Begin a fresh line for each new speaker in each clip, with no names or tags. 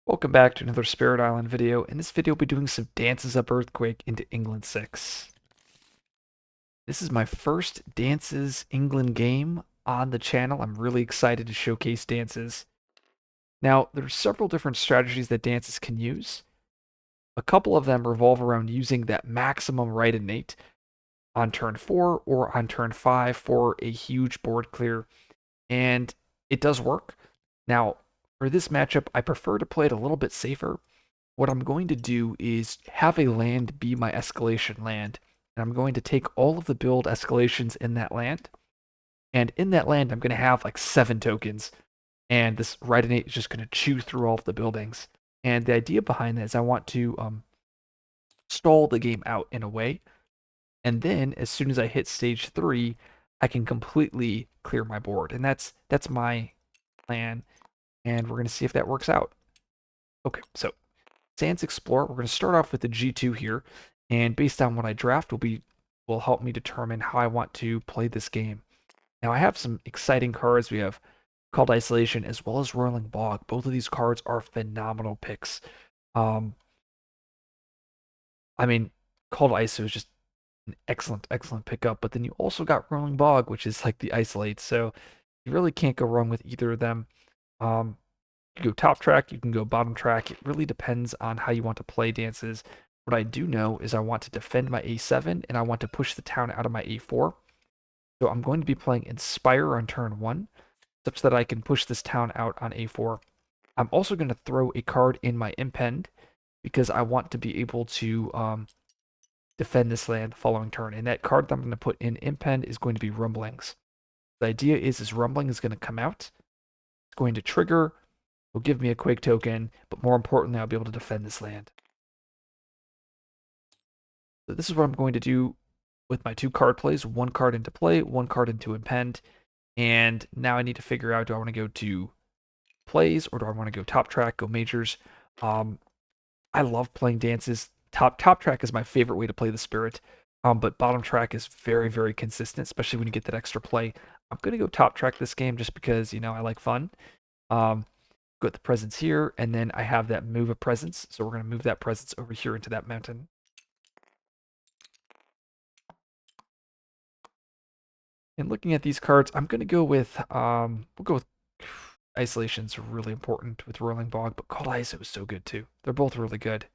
Welcome back to another Spirit Island video. In this video, we'll be doing some Dances Up Earthquake into England 6. This is my first Dances England game on the channel. I'm really excited to showcase Dances. Now, there's several different strategies that Dances can use. A couple of them revolve around using that maximum right innate on turn 4 or on turn 5 for a huge board clear, and it does work. Now, for this matchup, I prefer to play it a little bit safer. What I'm going to do is have a land be my escalation land. And I'm going to take all of the build escalations in that land. And in that land, I'm going to have like 7 tokens. And this right innate is just going to chew through all of the buildings. And the idea behind that is I want to stall the game out in a way. And then as soon as I hit stage 3, I can completely clear my board. And that's my plan. And we're going to see if that works out. Okay, so Sands Explorer, we're going to start off with the G2 here, and based on what I draft will help me determine how I want to play this game. Now I have some exciting cards. We have Called Isolation as well as Roiling Bog. Both of these cards are phenomenal picks. Um, I mean, Called ISO is just an excellent pickup, but then you also got Roiling Bog, which is like the Isolate, so you really can't go wrong with either of them. Um, you can go top track, you can go bottom track. It really depends on how you want to play dances. What I do know is I want to defend my A7 and I want to push the town out of my A4. So I'm going to be playing Inspire on turn 1, such that I can push this town out on A4. I'm also going to throw a card in my Impend because I want to be able to defend this land the following turn. And that card that I'm going to put in Impend is going to be Rumblings. The idea is Rumbling is going to come out. It's going to trigger, will give me a Quake token, but more importantly, I'll be able to defend this land. So this is what I'm going to do with my 2 card plays. 1 card into play, 1 card into impend. And now I need to figure out, do I want to go to plays or do I want to go top track, go majors? Um, I love playing dances. Top track is my favorite way to play the spirit. But bottom track is very consistent, especially when you get that extra play. I'm gonna go top track this game just because I like fun. Um, Got the presence here, and then I have that move of presence, so we're gonna move that presence over here into that mountain. And looking at these cards, I'm going to go with, we'll go with Isolation's really important with Rolling Bog, but Cold ISO is so good too. They're both really good.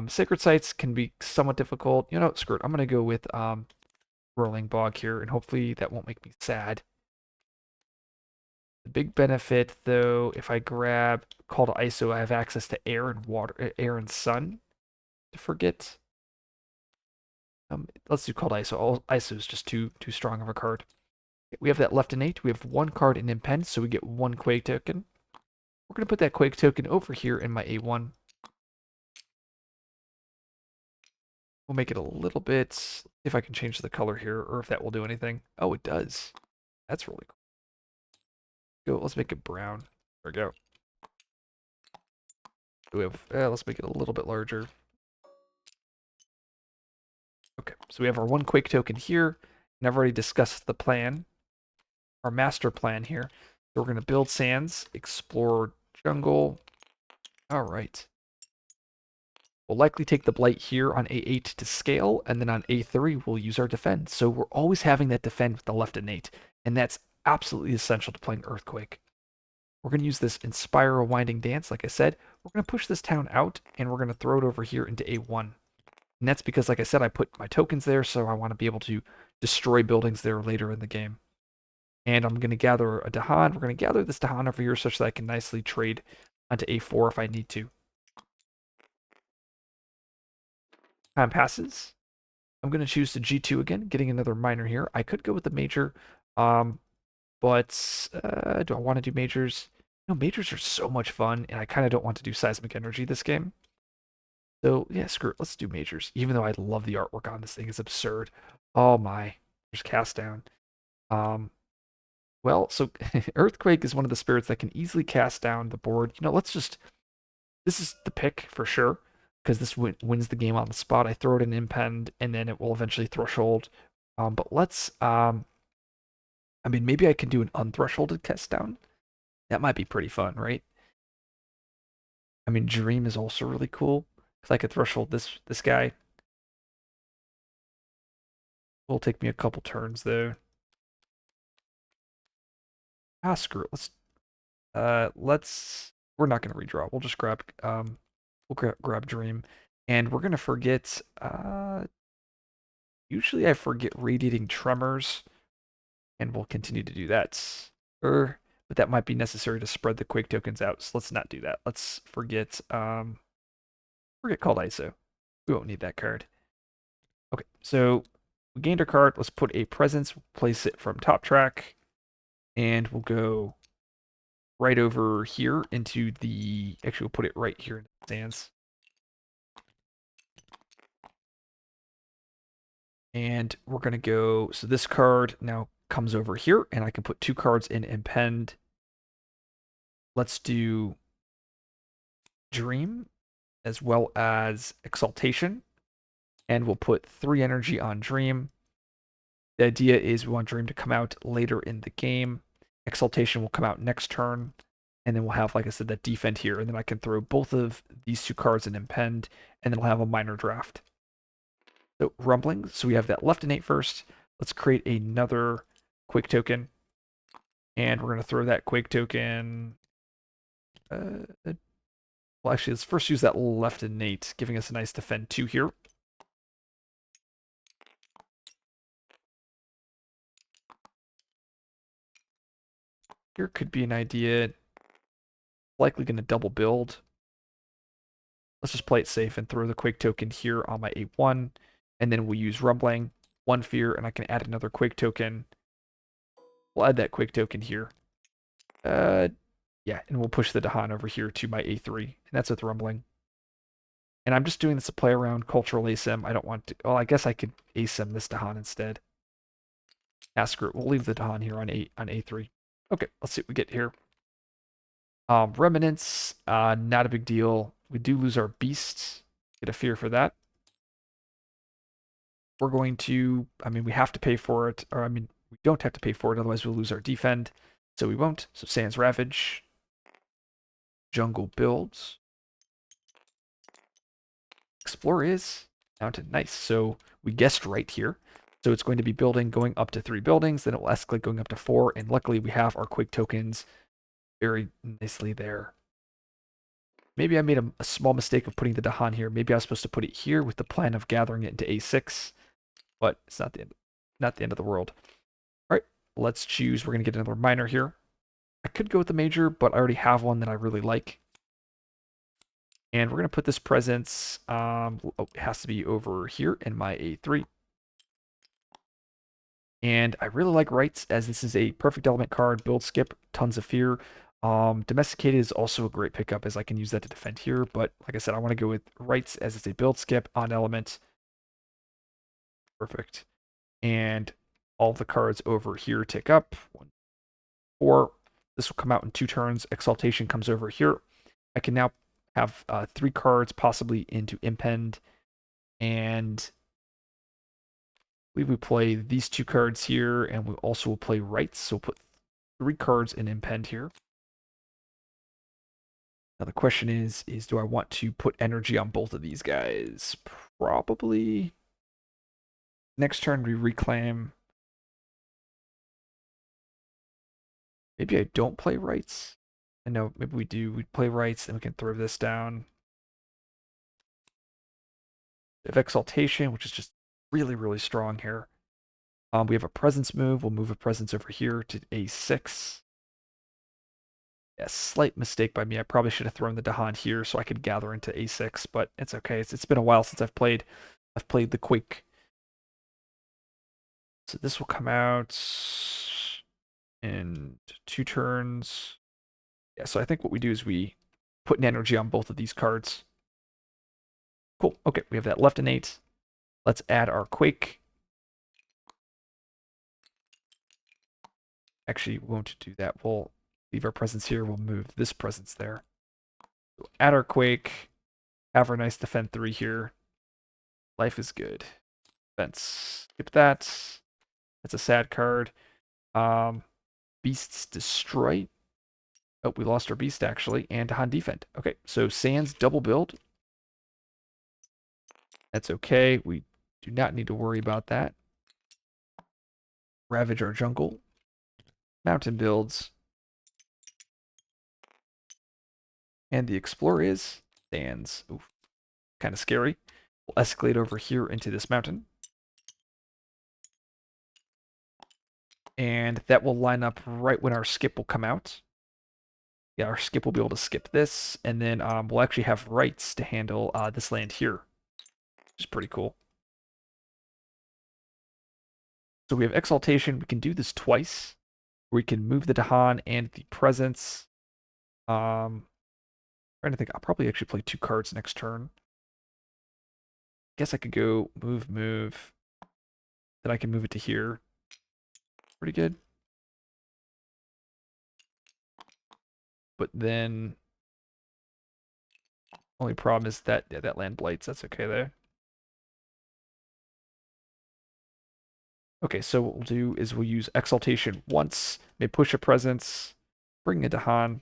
Sacred Sites can be somewhat difficult. Screw it. I'm going to go with Rolling Bog here, and hopefully that won't make me sad. The big benefit, though, if I grab Call to ISO, I have access to air and water, air and sun to forget. Let's do Call to ISO. ISO is just too strong of a card. We have that left innate. We have 1 card in impend, so we get 1 Quake token. We're going to put that Quake token over here in my A1. We'll make it a little bit, see if I can change the color here, or if that will do anything. Oh, it does. That's really cool. Go, let's make it brown. There we go. We have, let's make it a little bit larger. Okay, so we have our 1 Quake token here, and I've already discussed the plan, our master plan here. So we're going to build sands, explore jungle. All right. We'll likely take the Blight here on A8 to scale, and then on A3 we'll use our defend. So we're always having that defend with the left innate, and that's absolutely essential to playing Earthquake. We're going to use this Inspire a Winding Dance, like I said. We're going to push this town out, and we're going to throw it over here into A1. And that's because, like I said, I put my tokens there, so I want to be able to destroy buildings there later in the game. And I'm going to gather a Dahan. We're going to gather this Dahan over here such that I can nicely trade onto A4 if I need to. Time passes. I'm going to choose the G2 again, getting another minor here. I could go with the major, but do I want to do majors? No, majors are so much fun, and I kind of don't want to do seismic energy this game. So yeah, screw it. Let's do majors. Even though I love the artwork on this thing, it's absurd. Oh my, there's cast down. Um, well, so Earthquake is one of the spirits that can easily cast down the board. Let's just. This is the pick for sure because this wins the game on the spot. I throw it in impend, and then it will eventually threshold. But let's. I mean, maybe I can do an unthresholded cast down. That might be pretty fun, right? I mean, Dream is also really cool because I could threshold this guy. Will take me a couple turns though. Ah, screw it. Let's we're not gonna redraw. We'll just grab Dream, and we're gonna forget. Usually I forget radiating tremors, and we'll continue to do that. But that might be necessary to spread the Quake tokens out. So let's not do that. Let's forget called ISO. We won't need that card. Okay, so we gained our card. Let's put a presence, place it from top track, and we'll go right over here into the. Actually, we'll put it right here in the stands. And we're going to go. So this card now comes over here, and I can put two cards in Impend. Let's do Dream as well as Exaltation. And we'll put 3 energy on Dream. The idea is we want Dream to come out later in the game. Exaltation will come out next turn. And then we'll have, like I said, that defend here. And then I can throw both of these two cards in Impend. And then we'll have a minor draft. So Rumbling. So we have that left innate first. Let's create another Quake token. And we're going to throw that Quake token. Well, actually, let's first use that left innate, giving us a nice defend 2 here. Here could be an idea. Likely going to double build. Let's just play it safe and throw the Quake token here on my 8-1. And then we'll use Rumbling, 1 Fear, and I can add another Quake token. We'll add that Quake token here. Yeah, and we'll push the Dahan over here to my A3. And that's with Rumbling. And I'm just doing this to play around Cultural ASIM. I don't want to... Well, I guess I could ASIM this Dahan instead. Screw it. We'll leave the Dahan here on A3. Okay, let's see what we get here. Remnants, not a big deal. We do lose our beasts. Get a fear for that. We're going to, I mean, we have to pay for it, or I mean, we don't have to pay for it, otherwise we'll lose our defend. So we won't. So Sans Ravage. Jungle builds. Explore is mounted. Nice. So we guessed right here. So it's going to be building, going up to 3 buildings, then it will escalate going up to 4, and luckily we have our Quake tokens very nicely there. Maybe I made a small mistake of putting the Dahan here. Maybe I was supposed to put it here with the plan of gathering it into A6, but it's not the end of the world. All right, let's choose. We're going to get another minor here. I could go with the major, but I already have one that I really like. And we're going to put this presence, it has to be over here in my A3. And I really like Rights, as this is a perfect element card. Build skip, tons of fear. Domesticated is also a great pickup, as I can use that to defend here. But like I said, I want to go with Rights, as it's a build skip on element. Perfect. And all the cards over here tick up. 1, 4. This will come out in 2 turns. Exaltation comes over here. I can now have 3 cards possibly into Impend. And we would play these 2 cards here, and we also will play Rights. So we'll put 3 cards in Impend here. Now the question is do I want to put energy on both of these guys? Probably. Next turn we reclaim. Maybe I don't play Rights. I know, maybe we do. We play Rights, and we can throw this down. We have Exaltation, which is just really, really strong here. We have a Presence move. We'll move a Presence over here to A6. Yeah, slight mistake by me. I probably should have thrown the Dahan here so I could gather into A6, but it's okay. It's been a while since I've played the Quake. So this will come out in 2 turns. Yeah, so I think what we do is we put an energy on both of these cards. Cool. Okay, we have that left innate. Let's add our Quake. Actually, we won't do that. We'll leave our presence here. We'll move this presence there. So add our Quake. Have our nice defend 3 here. Life is good. Defense. Skip that. That's a sad card. Beasts Destroy. Oh, we lost our beast actually, and Dahan defend. Okay, so Sands double build. That's okay. We do not need to worry about that. Ravage our jungle. Mountain builds. And the Explorer is Sands. Oof, kind of scary. We'll escalate over here into this mountain. And that will line up right when our skip will come out. Yeah, our skip will be able to skip this, and then we'll actually have rights to handle this land here, which is pretty cool. So we have Exaltation. We can do this twice. We can move the Dahan and the Presence. Trying to think, I'll probably actually play 2 cards next turn. Guess I could go move, move. Then I can move it to here. Pretty good. But then, only problem is that, yeah, that land blights. That's okay there. Okay, so what we'll do is we'll use Exaltation once, may push a Presence, bring it to Han,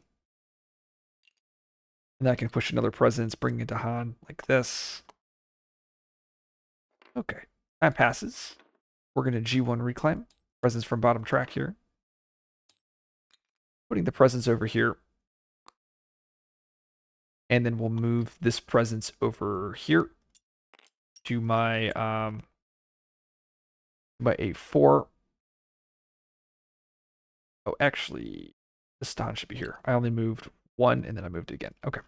and then I can push another Presence, bring it to Han like this. Okay, time passes. We're going to G1 reclaim. Presence from bottom track here. Putting the Presence over here. And then we'll move this Presence over here to my A4. Oh, actually, the Stan should be here. I only moved one and then I moved it again. Okay.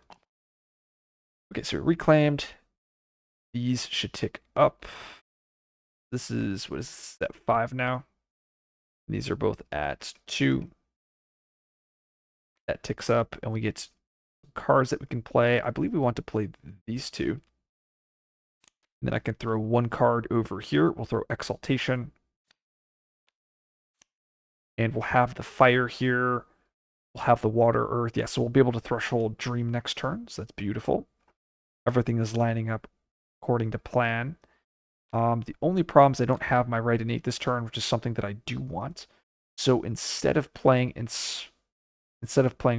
Okay, so reclaimed. These should tick up. This is, what is this, at 5 now? These are both at 2. That ticks up, and we get cards that we can play. I believe we want to play these 2. And then I can throw 1 card over here. We'll throw Exaltation. And we'll have the fire here. We'll have the water, earth. Yeah, so we'll be able to threshold Dream next turn. So that's beautiful. Everything is lining up according to plan. The only problem is I don't have my right innate this turn, which is something that I do want. So instead of playing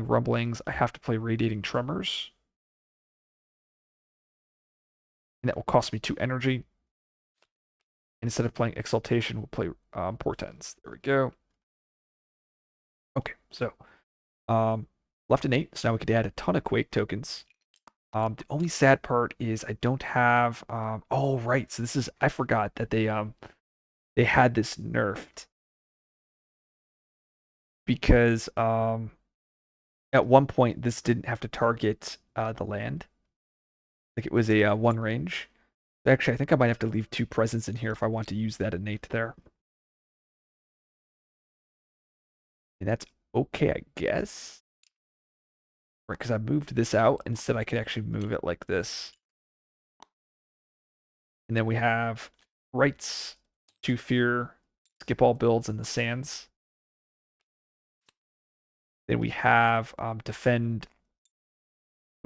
Rumblings, I have to play Radiating Tremors. And that will cost me 2 energy. And instead of playing Exaltation, we'll play Portents. There we go. Okay, so left innate. So now we could add a ton of Quake tokens. The only sad part is I don't have. Oh right, so this is, I forgot that they had this nerfed because at one point this didn't have to target the land. Like it was a 1 range. Actually, I think I might have to leave 2 presents in here if I want to use that innate there. And that's okay, I guess. Right, because I moved this out. Instead, I could actually move it like this. And then we have rights to fear, skip all builds in the sands. Then we have defend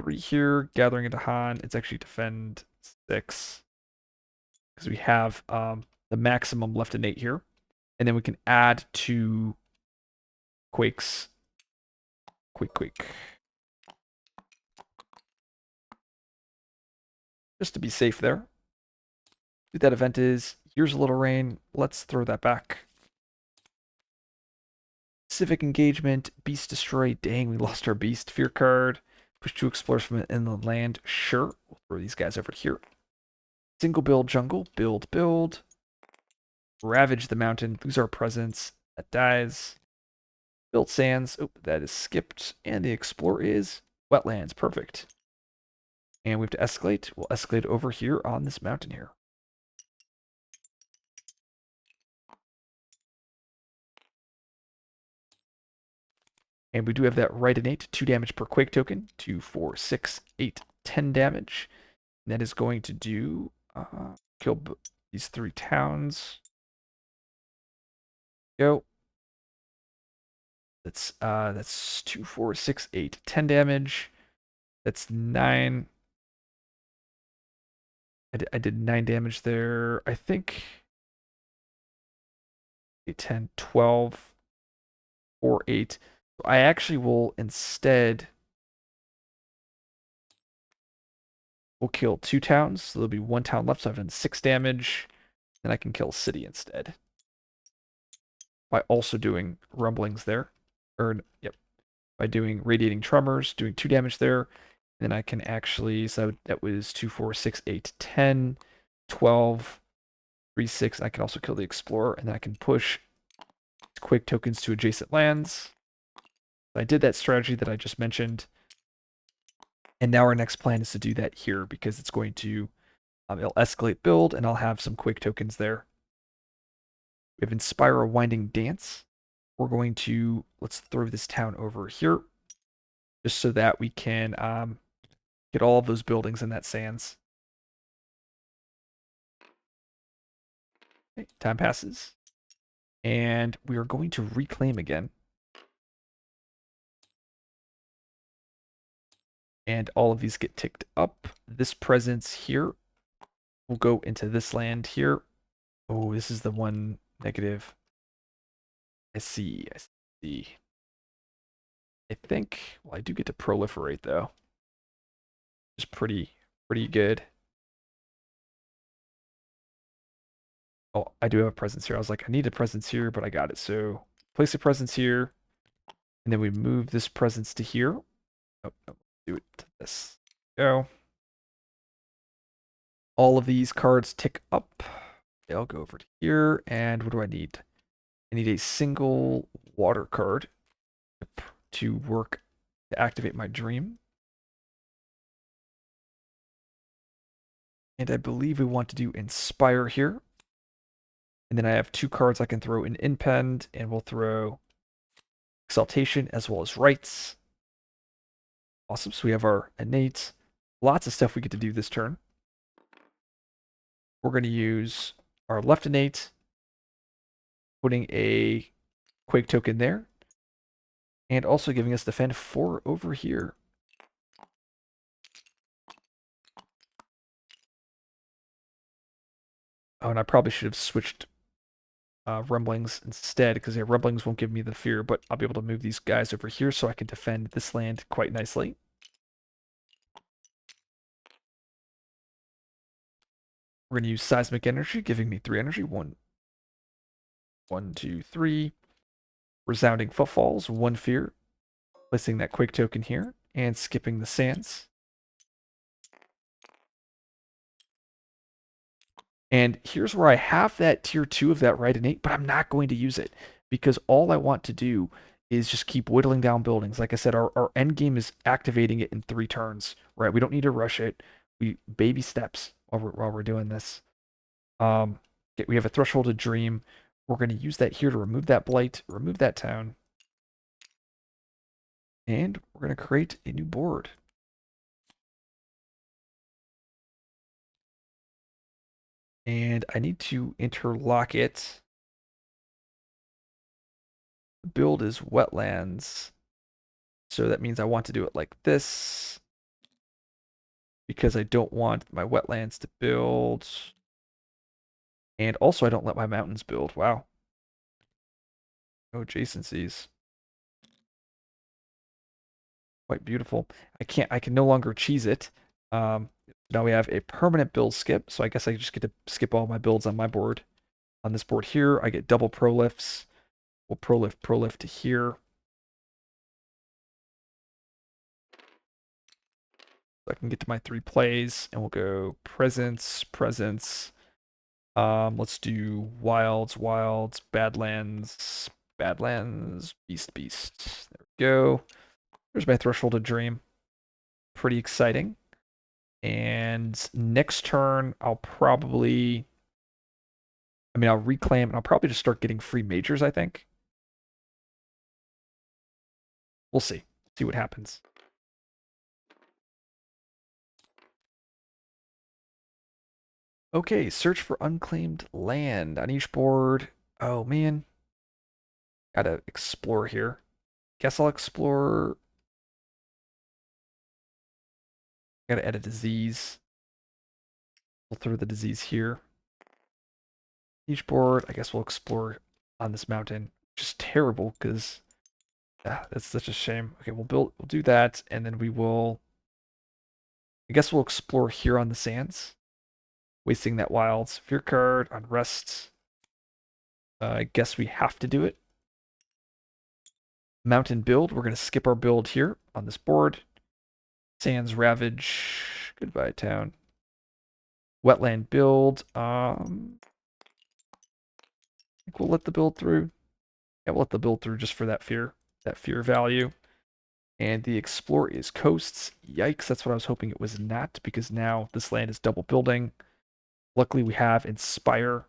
3 here, gathering into Han. It's actually defend 6. Because we have the maximum left innate here. And then we can add 2 quakes. Quake. Just to be safe there. What that event is, here's a little rain. Let's throw that back. Civic engagement, beast destroy. Dang, we lost our beast. Fear card. Push 2 explorers from an inland land. Sure. We'll throw these guys over here. Single build jungle. Build. Ravage the mountain. Lose our presence. That dies. Build sands. Oh, that is skipped. And the explore is wetlands. Perfect. And we have to escalate. We'll escalate over here on this mountain here. And we do have that right innate, 2 damage per quake token, 2, 4, 6, 8, 10 damage. And that is going to do kill these 3 towns. Go. That's 2, 4, 6, 8, 10 damage. That's 9. I did 9 damage there. I think 8, 10, 12, 4, 8. I actually will instead will kill 2 towns. So there'll be 1 town left, so I've done 6 damage. Then I can kill a city instead by also doing rumblings there. Or yep, by doing radiating tremors, doing 2 damage there. Then I can actually, so that was 2, 4, 6, 8, 10, 12, 3, 6. I can also kill the explorer, and then I can push quake tokens to adjacent lands. I did that strategy that I just mentioned. And now our next plan is to do that here because it's going to, it'll escalate build and I'll have some quake tokens there. We have Inspire a Winding Dance. We're going to, let's throw this town over here just so that we can get all of those buildings in that sands. Okay, time passes. And we are going to reclaim again. And all of these get ticked up. This presence here will go into this land here. Oh, this is the one negative. I see. I see. I think, well, I do get to proliferate though. It's pretty good. Oh, I do have a presence here. I was like, I need a presence here, but I got it. So place a presence here, and then we move this presence to here. Oh, no, do it to this. Go. All of these cards tick up. I'll go over to here, and what do I need? I need a single water card to work to activate my dream. And I believe we want to do Inspire here. And then I have 2 cards I can throw in Impend, and we'll throw Exaltation as well as Rights. Awesome. So we have our innate. Lots of stuff we get to do this turn. We're going to use our left innate, putting a Quake token there, and also giving us Defend 4 over here. Oh, and I probably should have switched Rumblings instead, because Rumblings won't give me the fear, but I'll be able to move these guys over here so I can defend this land quite nicely. We're going to use Seismic Energy, giving me 3 energy. 1, 2, 3. Resounding Footfalls, 1 fear. Placing that Quake token here, and skipping the sands. And here's where I have that tier 2 of that right innate, but I'm not going to use it because all I want to do is just keep whittling down buildings. Like I said, our end game is activating it in 3 turns, right? We don't need to rush it. We baby steps while we're doing this. We have a Threshold of Dream. We're going to use that here to remove that blight, remove that town. And we're going to create a new board. And I need to interlock it. The build is wetlands. So that means I want to do it like this because I don't want my wetlands to build. And also I don't let my mountains build. Wow. No adjacencies. Quite beautiful. I can no longer cheese it. Now we have a permanent build skip, so I guess I just get to skip all my builds on my board. On this board here, I get double prolifts. We'll prolift to here. So I can get to my 3 plays, and we'll go presence. Let's do wilds, badlands, beast. There we go. There's my Threshold of Dream. Pretty exciting. And next turn, I'll reclaim, and I'll probably just start getting free majors, I think. We'll see. See what happens. Okay, search for unclaimed land on each board. Oh, man. Gotta explore here. Guess I'll explore. Gotta add a disease. We'll throw the disease here. Each board, I guess we'll explore on this mountain. Just terrible because Ah, that's such a shame. Okay, we'll do that, and then we will. I guess we'll explore here on the sands, wasting that wild sphere card on rest. I guess we have to do it. Mountain build. We're gonna skip our build here on this board. Sands ravage. Goodbye town. Wetland build. I think we'll let the build through. Yeah, we'll let the build through just for that fear value. And the explore is coasts. Yikes, that's what I was hoping it was not, because now this land is double building. Luckily, we have inspire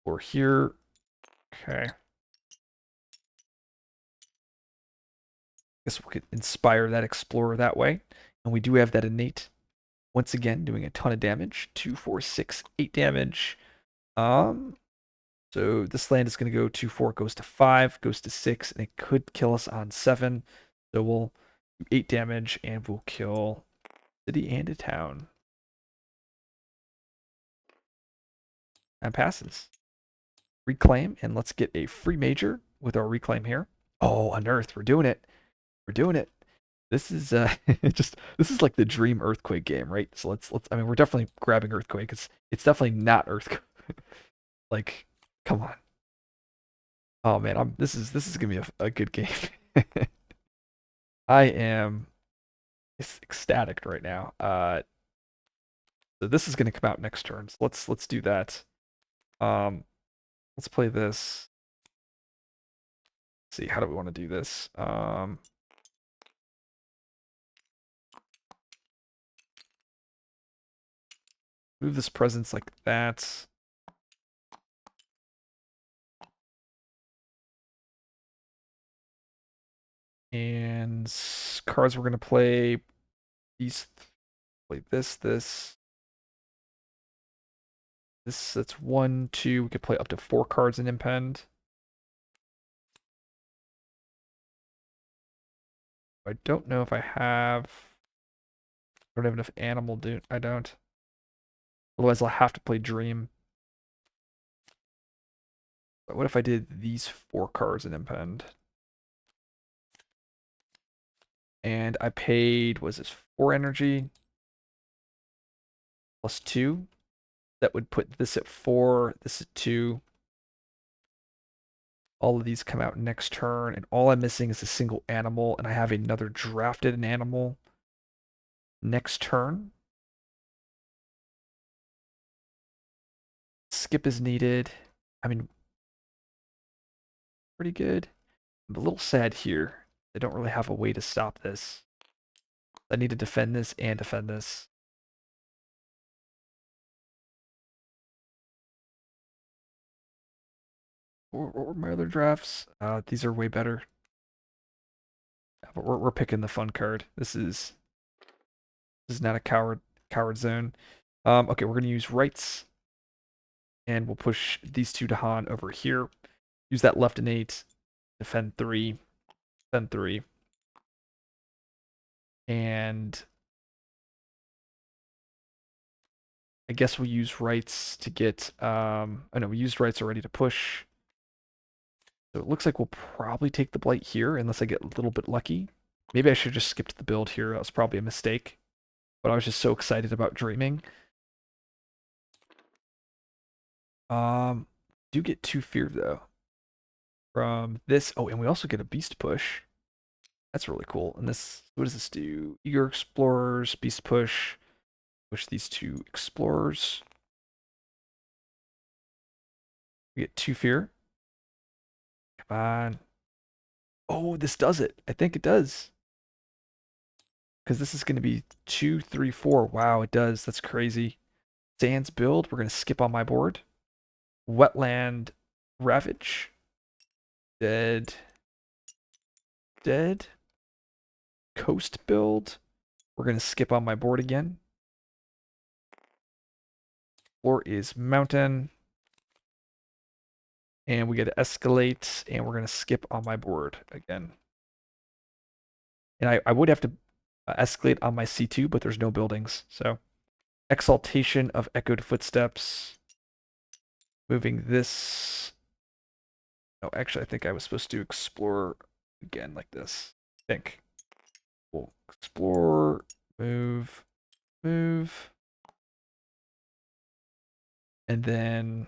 or here. Okay. Guess we could inspire that explorer that way. And we do have that innate. Once again, doing a ton of damage. 2, 4, 6, 8 damage. Um, so this land is going to go 2, 4, goes to 5, goes to 6, and it could kill us on 7. So we'll do 8 damage and we'll kill city and a town. That passes. Reclaim, and let's get a free major with our reclaim here. Oh, unearth. We're doing it. We're doing it. This is this is like the dream earthquake game, right? So let's I mean we're definitely grabbing earthquake. It's definitely not earthquake. Like, come on. Oh man, this is gonna be a good game. I am ecstatic right now. So this is gonna come out next turn. So let's do that. Um, let's play this. Let's see, how do we want to do this? Move this presence like that. And cards we're gonna play these play this that's 1, 2. We could play up to 4 cards in impend. I don't know if I don't have enough animal, dude. I don't. Otherwise I'll have to play dream. But what if I did these 4 cards in impend? And I paid, was this 4 energy plus 2? That would put this at 4, this at 2. All of these come out next turn, and all I'm missing is a single animal, and I have another drafted an animal next turn. Skip is needed. I mean, pretty good. I'm a little sad here. They don't really have a way to stop this. I need to defend this and defend this. What were my other drafts? These are way better. But we're picking the fun card. This is not a coward zone. Okay, we're gonna use rights, and we'll push these 2 to Han over here. Use that left innate, defend 3, defend 3, and I guess we'll use rights to get. I know we used rights already to push. So it looks like we'll probably take the blight here, unless I get a little bit lucky. Maybe I should have just skipped the build here. That was probably a mistake. But I was just so excited about dreaming. Do get 2 fear though from this. Oh, and we also get a beast push. That's really cool. And this, what does this do? Eager explorers, beast push. Push these 2 explorers. We get 2 fear. Come on. Oh, this does it. I think it does. Because this is going to be 2, 3, 4. Wow, it does. That's crazy. Sands build. We're going to skip on my board. Wetland ravage. Dead. Dead. Coast build. We're going to skip on my board again. Floor is mountain. And we get to escalate. And we're going to skip on my board again. And I would have to escalate on my C2, but there's no buildings. So exaltation of echoed footsteps. Moving this. Oh, actually, I think I was supposed to explore again like this. I think we'll explore, move, move, and then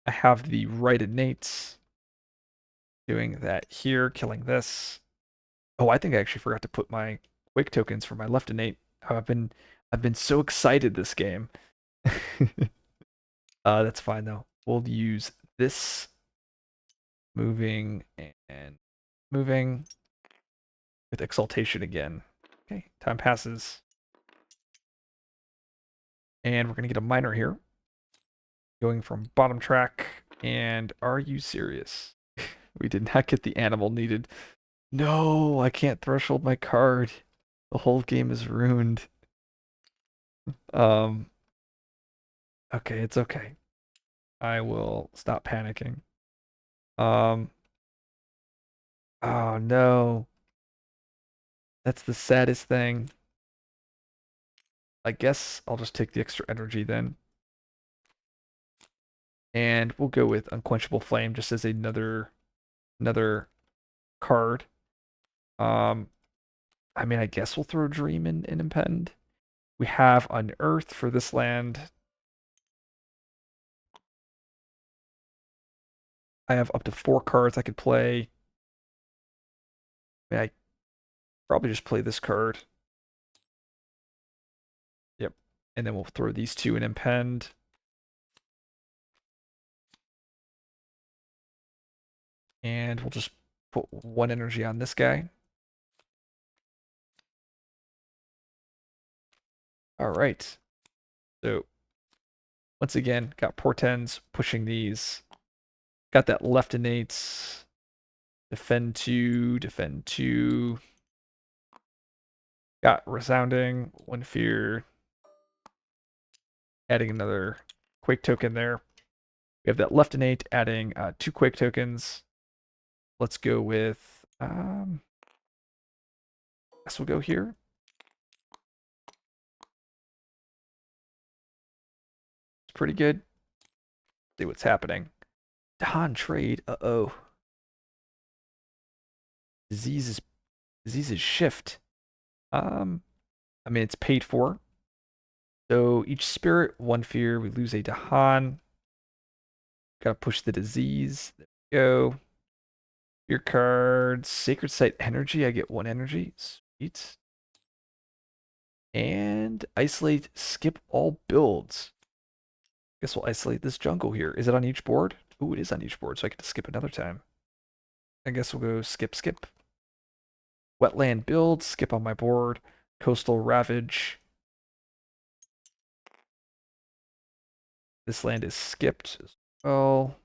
I have the right innates doing that here, killing this. Oh, I think I actually forgot to put my Quake tokens for my left innate. Oh, I've been so excited this game. That's fine though. We'll use this moving and moving with exaltation again. Okay, time passes. And we're gonna get a miner here. Going from bottom track. And are you serious? We did not get the animal needed. No, I can't threshold my card. The whole game is ruined. Um, okay, it's okay. I will stop panicking. Um, oh no. That's the saddest thing. I guess I'll just take the extra energy then. And we'll go with Unquenchable Flame just as another card. Um, I mean, I guess we'll throw Dream in Impend. We have Unearth for this land. I have up to 4 cards I could play. I probably just play this card. Yep. And then we'll throw these two in Impend. And we'll just put 1 energy on this guy. All right. So once again, got Portends pushing these. Got that left innates. Defend 2, defend 2. Got Resounding, 1 fear. Adding another Quake token there. We have that left innate, adding 2 Quake tokens. Let's go with, I guess we'll go here. It's pretty good. See what's happening. Dawn trade, uh-oh. Diseases shift. I mean, it's paid for. So each spirit, 1 fear, we lose a Dahan. Gotta push the disease. There we go. Your cards, Sacred Site Energy, I get 1 energy. Sweet. And isolate, skip all builds. Guess we'll isolate this jungle here. Is it on each board? Ooh, it is on each board, so I get to skip another time. I guess we'll go skip, skip. Wetland build, skip on my board. Coastal Ravage. This land is skipped as well.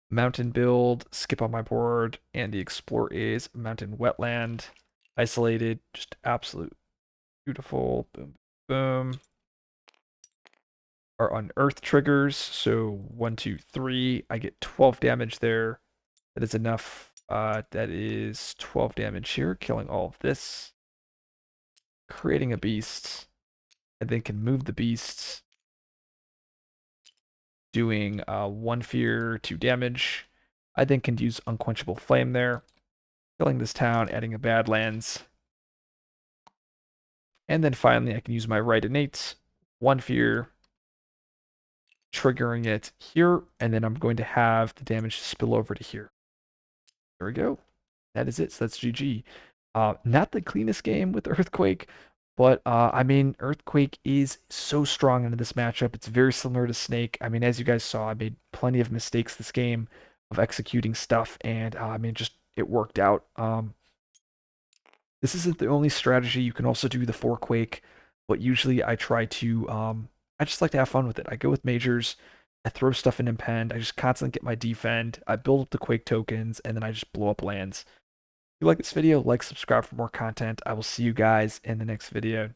Mountain build, skip on my board. And the Explore is mountain wetland. Isolated, just absolute beautiful. Boom, boom. Are unearth triggers. So 1, 2, 3. I get 12 damage there. That is enough. That is 12 damage here, killing all of this. Creating a beast. And then can move the beasts. Doing 1 fear, 2 damage. I then can use Unquenchable Flame there. Killing this town, adding a Badlands. And then finally I can use my right innate. 1 fear. Triggering it here. And then I'm going to have the damage spill over to here. There we go. That is it. So that's GG. Not the cleanest game with Earthquake, but I mean, Earthquake is so strong into this matchup. It's very similar to Snake. I mean, as you guys saw, I made plenty of mistakes this game of executing stuff, and I mean, just it worked out. This isn't the only strategy. You can also do the 4 Quake, but usually I try to, I just like to have fun with it. I go with majors. I throw stuff in Impend. I just constantly get my defend. I build up the Quake tokens, and then I just blow up lands. If you like this video, like, subscribe for more content. I will see you guys in the next video.